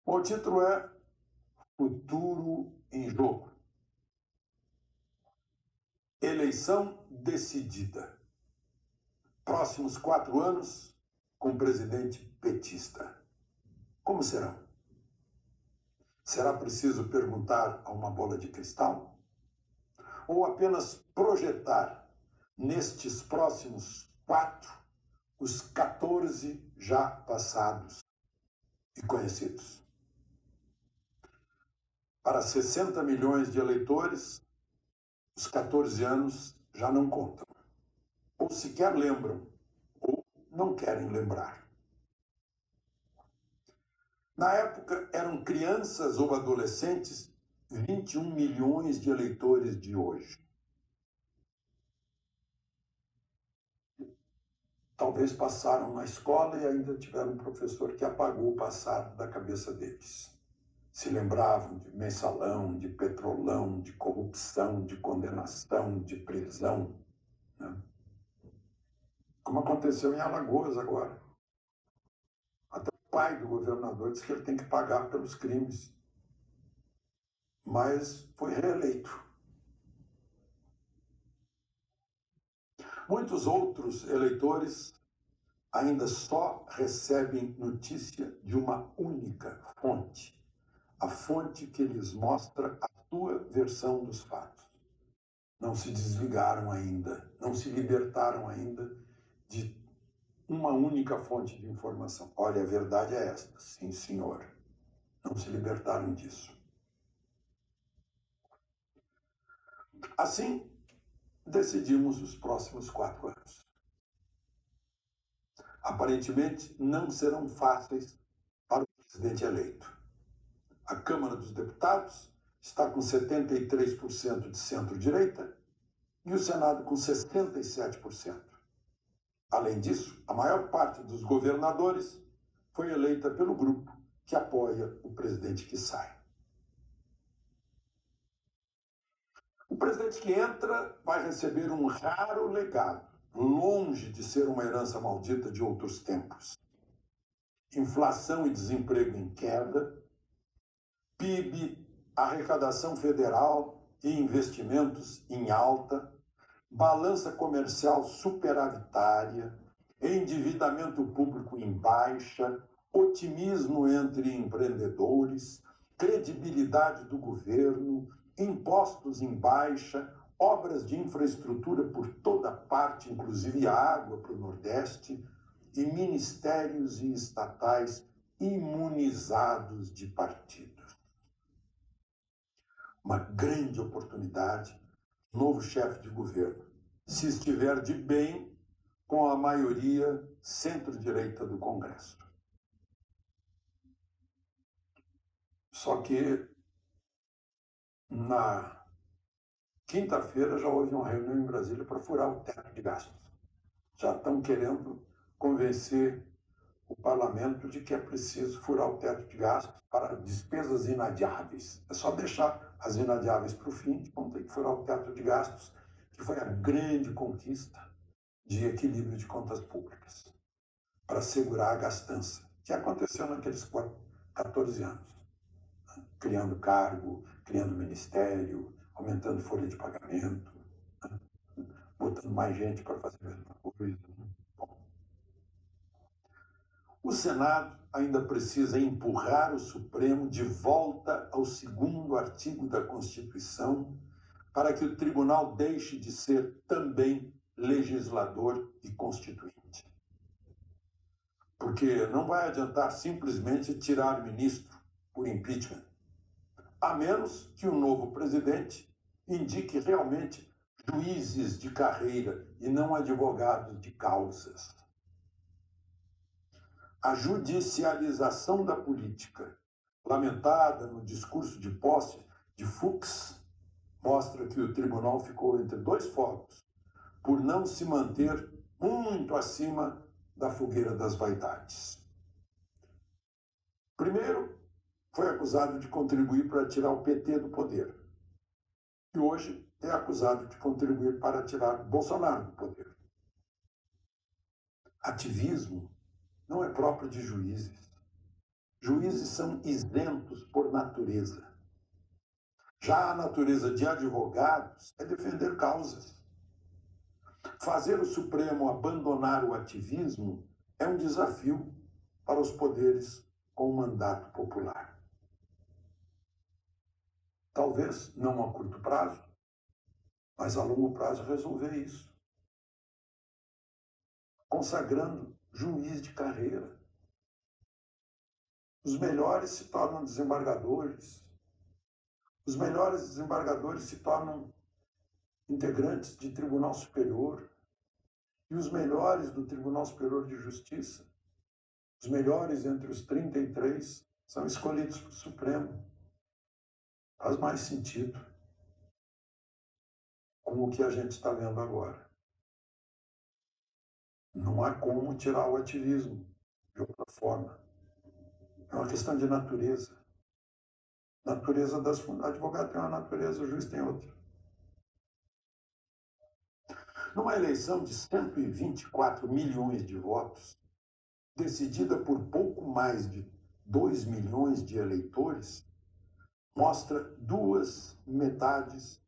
O título é Futuro em Jogo. Eleição decidida. Próximos 4 anos com presidente petista. Como serão? Será preciso perguntar a uma bola de cristal? Ou apenas projetar nestes próximos 4 os 14 já passados e conhecidos? Para 60 milhões de eleitores, os 14 anos já não contam. Ou sequer lembram, ou não querem lembrar. Na época, eram crianças ou adolescentes 21 milhões de eleitores de hoje. Talvez passaram na escola e ainda tiveram um professor que apagou o passado da cabeça deles. Se lembravam de mensalão, de petrolão, de corrupção, de condenação, de prisão, né? Como aconteceu em Alagoas agora. Até o pai do governador disse que ele tem que pagar pelos crimes. Mas foi reeleito. Muitos outros eleitores ainda só recebem notícia de uma única fonte. A fonte que lhes mostra a sua versão dos fatos. Não se desligaram ainda, não se libertaram ainda de uma única fonte de informação. Olha, a verdade é esta. Sim, senhor. Não se libertaram disso. Assim, decidimos os próximos 4 anos. Aparentemente, não serão fáceis para o presidente eleito. A Câmara dos Deputados está com 73% de centro-direita e o Senado com 67%. Além disso, a maior parte dos governadores foi eleita pelo grupo que apoia o presidente que sai. O presidente que entra vai receber um raro legado, longe de ser uma herança maldita de outros tempos. Inflação e desemprego em queda, PIB, arrecadação federal e investimentos em alta, balança comercial superavitária, endividamento público em baixa, otimismo entre empreendedores, credibilidade do governo, impostos em baixa, obras de infraestrutura por toda parte, inclusive água para o Nordeste, e ministérios e estatais imunizados de partidos. Uma grande oportunidade, novo chefe de governo, se estiver de bem com a maioria centro-direita do Congresso. Só que na quinta-feira já houve uma reunião em Brasília para furar o teto de gastos. Já estão querendo convencer o parlamento de que é preciso furar o teto de gastos para despesas inadiáveis. É só deixar as inadiáveis para o fim, vamos ter que furar o teto de gastos, que foi a grande conquista de equilíbrio de contas públicas, para segurar a gastança, que aconteceu naqueles 14 anos. Criando cargo, criando ministério, aumentando folha de pagamento, botando mais gente para fazer a mesma coisa. Bom. O Senado ainda precisa empurrar o Supremo de volta ao 2º artigo da Constituição para que o tribunal deixe de ser também legislador e constituinte. Porque não vai adiantar simplesmente tirar ministro por impeachment, a menos que o novo presidente indique realmente juízes de carreira e não advogados de causas. A judicialização da política, lamentada no discurso de posse de Fux, mostra que o tribunal ficou entre 2 fogos, por não se manter muito acima da fogueira das vaidades. Primeiro, foi acusado de contribuir para tirar o PT do poder. E hoje é acusado de contribuir para tirar Bolsonaro do poder. Ativismo não é próprio de juízes. Juízes são isentos por natureza. Já a natureza de advogados é defender causas. Fazer o Supremo abandonar o ativismo é um desafio para os poderes com o mandato popular. Talvez não a curto prazo, mas a longo prazo resolver isso. Consagrando juiz de carreira. Os melhores se tornam desembargadores. Os melhores desembargadores se tornam integrantes de Tribunal Superior. E os melhores do Tribunal Superior de Justiça, os melhores entre os 33, são escolhidos para o Supremo. Faz mais sentido com o que a gente está vendo agora. Não há como tirar o ativismo de outra forma. É uma questão de natureza. Natureza das fundações. Advogado tem uma natureza, o juiz tem outra. Numa eleição de 124 milhões de votos, decidida por pouco mais de 2 milhões de eleitores, mostra duas metades.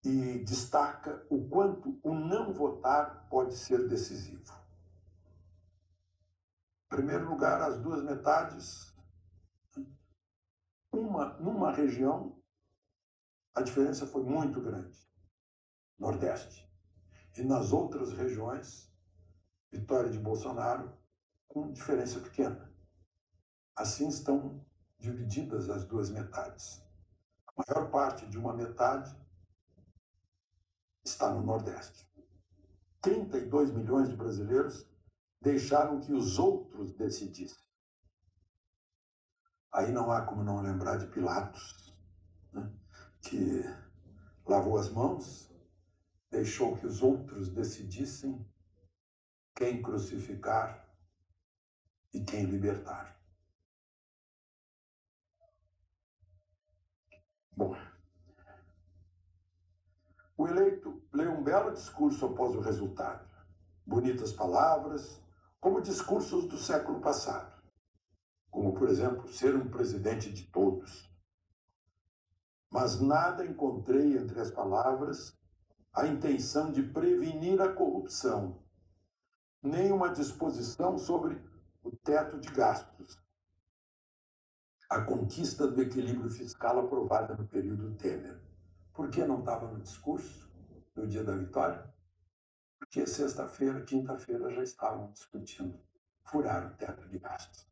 E destaca o quanto o não votar pode ser decisivo. Em primeiro lugar, as duas metades, numa região, a diferença foi muito grande, Nordeste. E nas outras regiões, vitória de Bolsonaro com diferença pequena. Assim estão divididas as duas metades. A maior parte de uma metade está no Nordeste. 32 milhões de brasileiros deixaram que os outros decidissem. Aí não há como não lembrar de Pilatos, né, que lavou as mãos, deixou que os outros decidissem quem crucificar e quem libertar. Bom, o eleito leu um belo discurso após o resultado. Bonitas palavras, como discursos do século passado. Como, por exemplo, ser um presidente de todos. Mas nada encontrei entre as palavras a intenção de prevenir a corrupção, nem uma disposição sobre o teto de gastos, a conquista do equilíbrio fiscal aprovada no período Temer. Por que não estava no discurso no dia da vitória? Porque sexta-feira, quinta-feira já estavam discutindo furar o teto de gastos.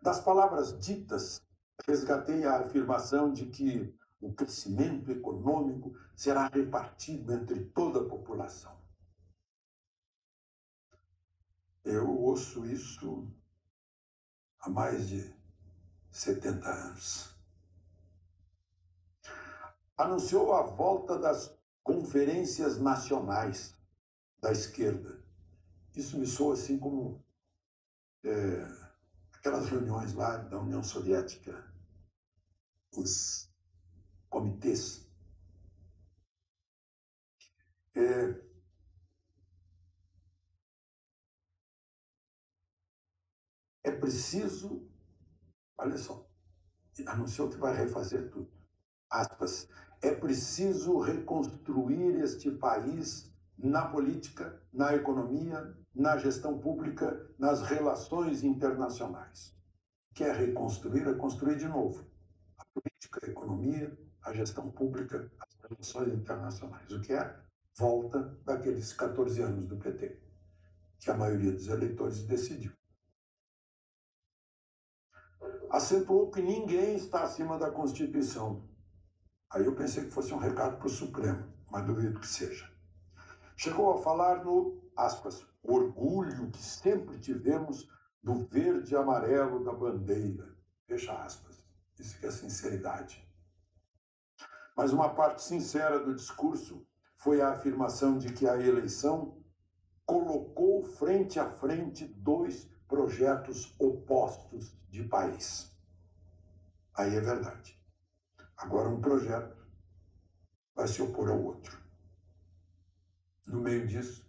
Das palavras ditas, resgatei a afirmação de que o crescimento econômico será repartido entre toda a população. Eu ouço isso há mais de 70 anos. Anunciou a volta das conferências nacionais da esquerda. Isso me soa assim como aquelas reuniões lá da União Soviética, os comitês. É preciso, olha só, anunciou que vai refazer tudo. Aspas, é preciso reconstruir este país na política, na economia, na gestão pública, nas relações internacionais. Quer reconstruir, é construir de novo. A política, a economia, a gestão pública, as relações internacionais. O que é? Volta daqueles 14 anos do PT, que a maioria dos eleitores decidiu. Acentuou que ninguém está acima da Constituição. Aí eu pensei que fosse um recado para o Supremo, mas duvido que seja. Chegou a falar no, aspas, orgulho que sempre tivemos do verde e amarelo da bandeira. Fecha aspas. Isso que é sinceridade. Mas uma parte sincera do discurso foi a afirmação de que a eleição colocou frente a frente dois projetos opostos de país. Aí é verdade. Agora um projeto vai se opor ao outro. No meio disso,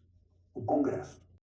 o Congresso.